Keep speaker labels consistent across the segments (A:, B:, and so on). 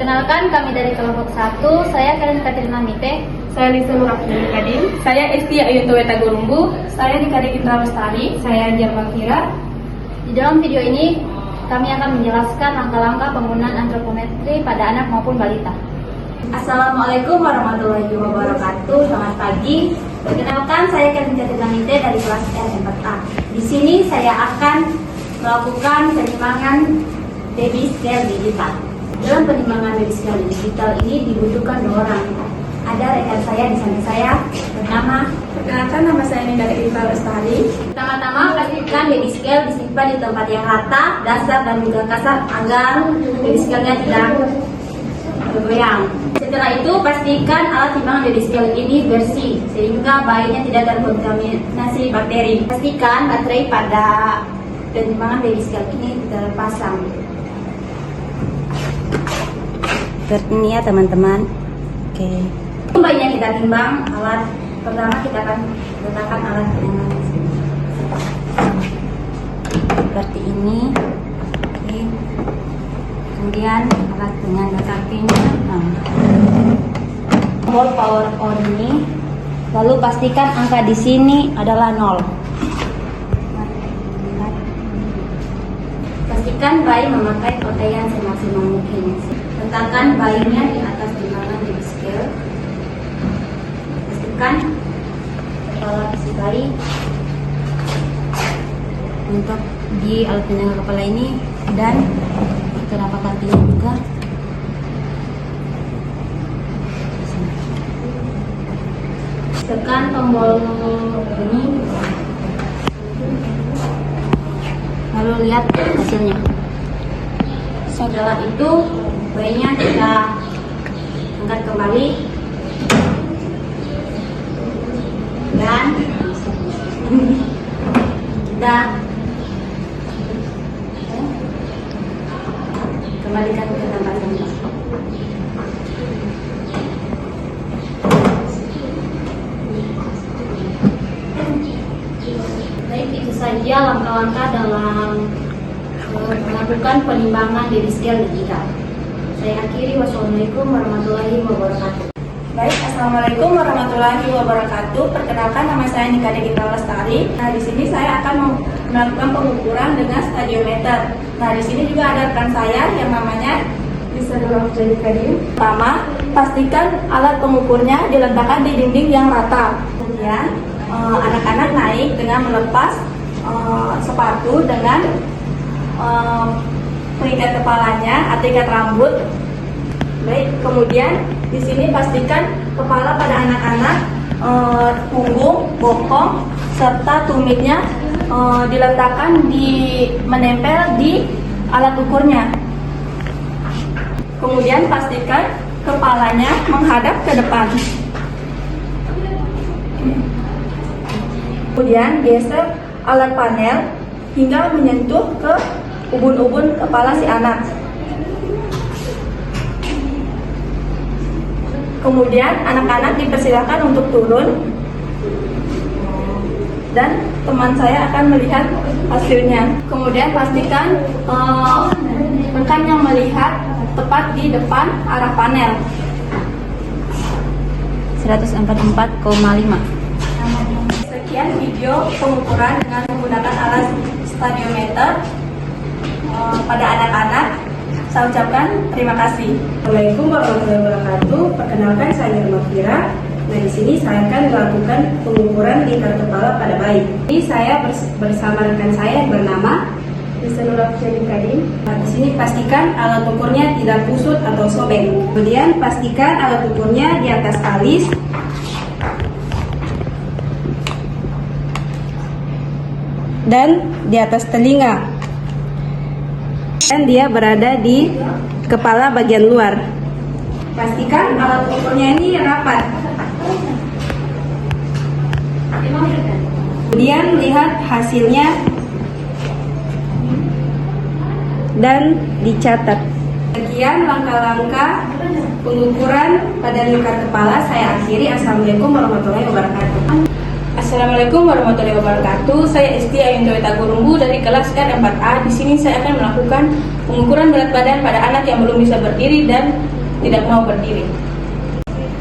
A: Perkenalkan, kami dari kelompok 1. Saya Karen Katrina Mite.
B: Saya Lisa Nurafdin Kadim. Saya Esti Ayunto Weta Gurumbu. Saya Dikade Indra Lestari. Saya Jerman Fira.
A: Di dalam video ini, kami akan menjelaskan langkah-langkah penggunaan antropometri pada anak maupun balita.
C: Assalamualaikum warahmatullahi wabarakatuh. Selamat pagi. Perkenalkan, saya Karen Katrina Mite dari kelas R4A. Di sini saya akan melakukan penimbangan baby scale digital. Dalam penimbangan baby scale digital ini dibutuhkan 2 orang. Ada rekan saya di samping saya bernama.
B: Perkenalkan, nama saya Dikade Indra Lestari.
C: Pertama-tama pastikan baby scale disimpan di tempat yang rata, dasar dan juga kasar agar baby scale-nya tidak bergoyang. Setelah itu pastikan alat timbangan baby scale ini bersih sehingga bayinya tidak terkontaminasi bakteri. Pastikan baterai pada penimbangan baby scale ini terpasang. Seperti ini ya teman-teman. Oke. Bayinya kita timbang, alat pertama kita akan letakkan alat penimbangan seperti ini. Oke. Kemudian alat penyangga kakinya, tombol power on ini. Lalu pastikan angka di sini adalah 0. Pastikan bayi memakai pakaian semaksimal mungkin. Letakkan bayinya di atas timbangan baby scale. Pastikan kepala si bayi untuk di alat penyangga kepala ini dan telapak kakinya juga. Tekan tombol ini, lalu lihat hasilnya. Setelah itu bayinya kita angkat kembali dan kita kembalikan ke tempat semula. Baik, itu saja langkah-langkah dalam melakukan penimbangan baby scale digital. Saya akhiri. Wassalamualaikum warahmatullahi wabarakatuh.
B: Baik, assalamualaikum warahmatullahi wabarakatuh. Perkenalkan, nama saya Dikade Indra Lestari. Nah, di sini saya akan melakukan pengukuran dengan stadiometer. Nah, di sini juga ada rekan saya yang namanya Lisa Nurafdin Kadim. Pertama, pastikan alat pengukurnya diletakkan di dinding yang rata. Kemudian, anak-anak naik dengan melepas sepatu dengan terikat kepalanya atau ikat rambut. Baik, kemudian di sini pastikan kepala pada anak-anak, punggung, bokong, serta tumitnya diletakkan menempel di alat ukurnya. Kemudian pastikan kepalanya menghadap ke depan. Kemudian geser alat panel hingga menyentuh ke ubun-ubun kepala si anak. Kemudian anak-anak dipersilakan untuk turun dan teman saya akan melihat hasilnya. Kemudian pastikan rekan yang melihat tepat di depan arah panel.
C: 144,5.
B: Sekian video pengukuran dengan menggunakan alat stadiometer pada anak-anak. Saya ucapkan terima kasih.
D: Assalamualaikum warahmatullahi wabarakatuh. Perkenalkan, saya Jerman Fira. Nah, di sini saya akan melakukan pengukuran lingkar kepala pada bayi. Ini saya bersama rekan saya yang bernama Lisa Nurafdin Kadim. Nah, di sini pastikan alat ukurnya tidak kusut atau sobek. Kemudian pastikan alat ukurnya di atas alis dan di atas telinga. Dan dia berada di kepala bagian luar. Pastikan alat ukurnya ini rapat. Kemudian lihat hasilnya dan dicatat. Sekian langkah-langkah pengukuran pada lingkar kepala. Saya akhiri. Assalamualaikum warahmatullahi wabarakatuh.
B: Assalamualaikum warahmatullahi wabarakatuh. Saya Esti Ayunto Weta Gurumbu dari kelas R4A. Di sini saya akan melakukan pengukuran berat badan pada anak yang belum bisa berdiri dan tidak mau berdiri.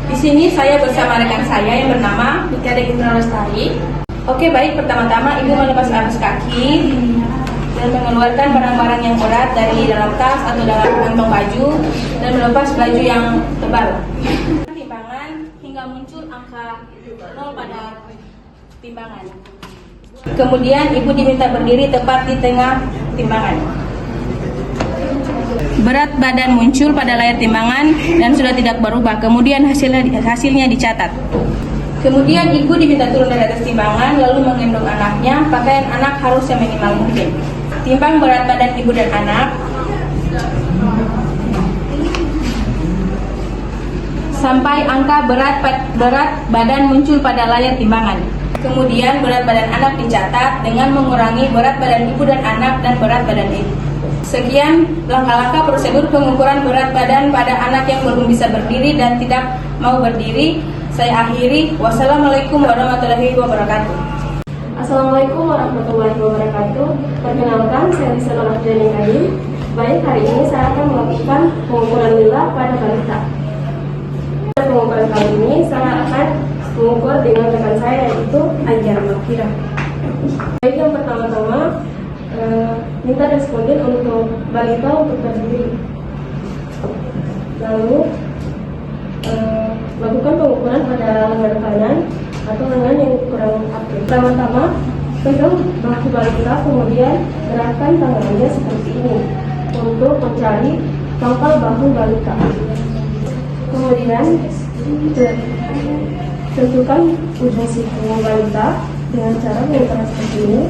B: Di sini saya bersama rekan saya yang bernama Nika Degintra Lestari. Oke, baik, pertama-tama Ibu melepas alas kaki dan mengeluarkan barang-barang yang berat dari dalam tas atau dalam kantong baju dan melepas baju yang tebal. Timbangan hingga muncul angka 0 pada timbangan. Kemudian Ibu diminta berdiri tepat di tengah timbangan. Berat badan muncul pada layar timbangan dan sudah tidak berubah. Kemudian hasilnya dicatat. Kemudian Ibu diminta turun dari atas timbangan lalu menggendong anaknya. Pakaian anak harus seminimal mungkin. Timbang berat badan Ibu dan anak sampai angka berat badan muncul pada layar timbangan. Kemudian berat badan anak dicatat dengan mengurangi berat badan Ibu dan anak dan berat badan Ibu. Sekian langkah-langkah prosedur pengukuran berat badan pada anak yang belum bisa berdiri dan tidak mau berdiri. Saya akhiri. Wassalamualaikum warahmatullahi wabarakatuh.
D: Assalamualaikum warahmatullahi wabarakatuh. Perkenalkan, saya Lisa Nurahjani Karim. Baik, hari ini saya akan melakukan pengukuran lila pada balita. Pada pengukuran kali ini saya akan mengukur dengan rekan saya, yaitu Ajar Makira. Baik, yang pertama-tama minta responden untuk balita untuk berdiri. Lalu lakukan pengukuran pada lengan kanan atau lengan yang kurang aktif. Pertama-tama pegang bahu balita, kemudian gerakan tangannya seperti ini untuk mencari pangkal bahu balita. Kemudian tentukan ujung siku balita dengan cara memutar seperti ini.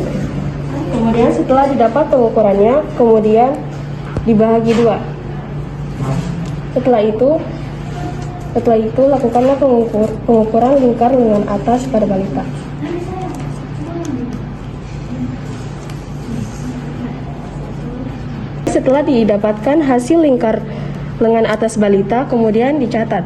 D: Kemudian setelah didapat pengukurannya, kemudian dibagi dua. Setelah itu lakukanlah pengukuran lingkar lengan atas pada balita. Setelah didapatkan hasil lingkar lengan atas balita, kemudian dicatat.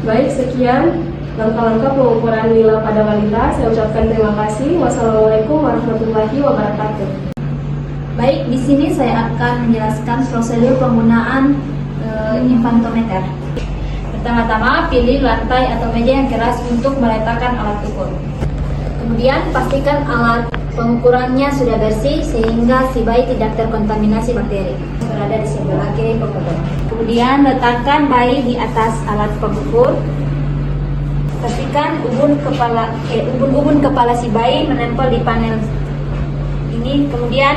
D: Baik, sekian langkah-langkah pengukuran lila pada balita. Saya ucapkan terima kasih. Wassalamualaikum warahmatullahi wabarakatuh.
A: Baik, di sini saya akan menjelaskan prosedur penggunaan infantometer. Pertama-tama, pilih lantai atau meja yang keras untuk meletakkan alat ukur. Kemudian, pastikan alat pengukurannya sudah bersih sehingga si bayi tidak terkontaminasi bakteri. Berada di sebelah kiri pengukur. Kemudian, letakkan bayi di atas alat pengukur. Pastikan ubun kepala si bayi menempel di panel ini. Kemudian,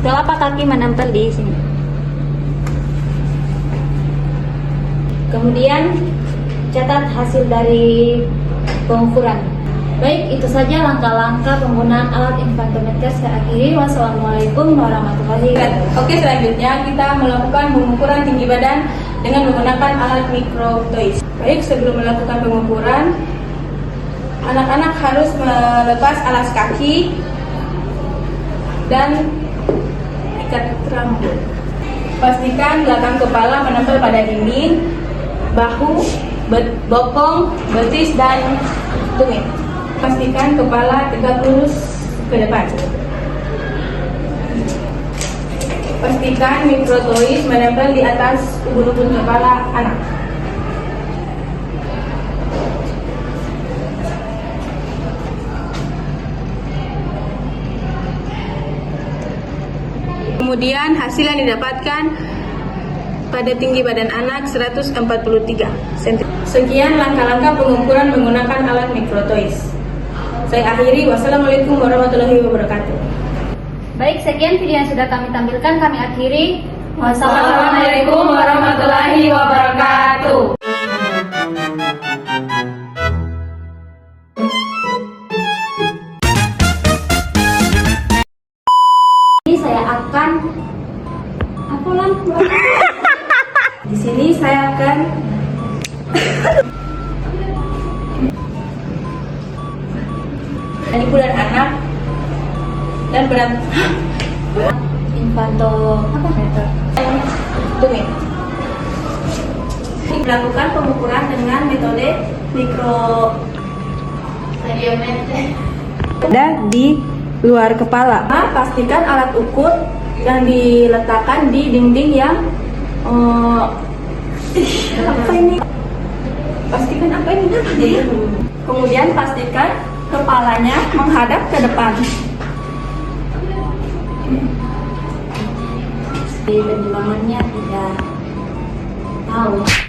A: telapak kaki menempel di sini. Kemudian catat hasil dari pengukuran. Baik, itu saja langkah-langkah penggunaan alat infantometer. Saya akhiri. Wassalamualaikum warahmatullahi wabarakatuh.
B: Oke, selanjutnya kita melakukan pengukuran tinggi badan dengan menggunakan alat microtoys. Baik, sebelum melakukan pengukuran, anak-anak harus melepas alas kaki dan ikat rambut. Pastikan belakang kepala menempel pada dinding, bahu, bokong, betis, dan tumit. Pastikan kepala tegak lurus ke depan. Pastikan microtoys menempel di atas ubun-ubun kepala anak. Kemudian hasil yang didapatkan pada tinggi badan anak 143 cm. Sekian langkah-langkah pengukuran menggunakan alat microtoys. Saya akhiri. Wassalamualaikum warahmatullahi wabarakatuh.
A: Baik, sekian video yang sudah kami tampilkan. Kami akhiri.
B: Wassalamualaikum warahmatullahi wabarakatuh.
A: Ini saya akan
D: Di sini saya akan
B: ibu dan anak dan berat
A: infantometer.
B: tumit. Dilakukan pengukuran dengan metode mikroradiometer.
D: ada di luar kepala.
B: Pastikan alat ukur yang diletakkan di dinding yang Apa ini? Pastikan apa ini namanya ya? Kemudian pastikan kepalanya menghadap ke depan.
A: Penyimbangannya tidak tahu.